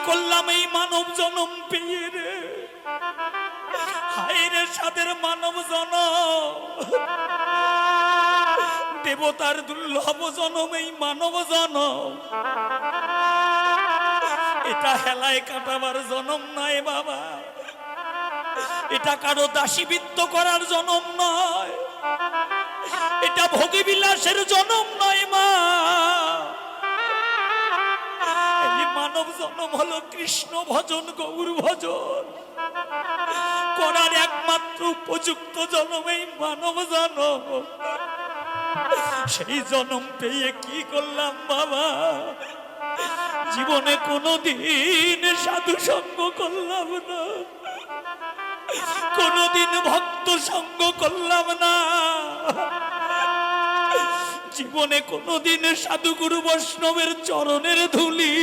করলাম এই মানব জনম পেয়ে রে, হায় রে সাদের মানব জনম, দেবতার দুর্লভ জনম এই মানব জনম, এটা হেলায় কাটাবার জনম নয় বাবা, এটা কারো দাসীবৃত্ত করার জনম নয়, এটা ভোগী বিলাসের জনম নয় মা। এই মানব জনম হলো কৃষ্ণ ভজন, গৌর ভজন করার একমাত্র উপযুক্ত জনম এই মানব জনম। সেই জনম পেয়ে কি করলাম বাবা, জীবনে কোনোদিন সাধু সঙ্গ করলাম না, কোনোদিন ভক্ত সঙ্গ করলাম না, জীবনে কোনোদিন সাধু গুরু বৈষ্ণবের চরণের ধুলি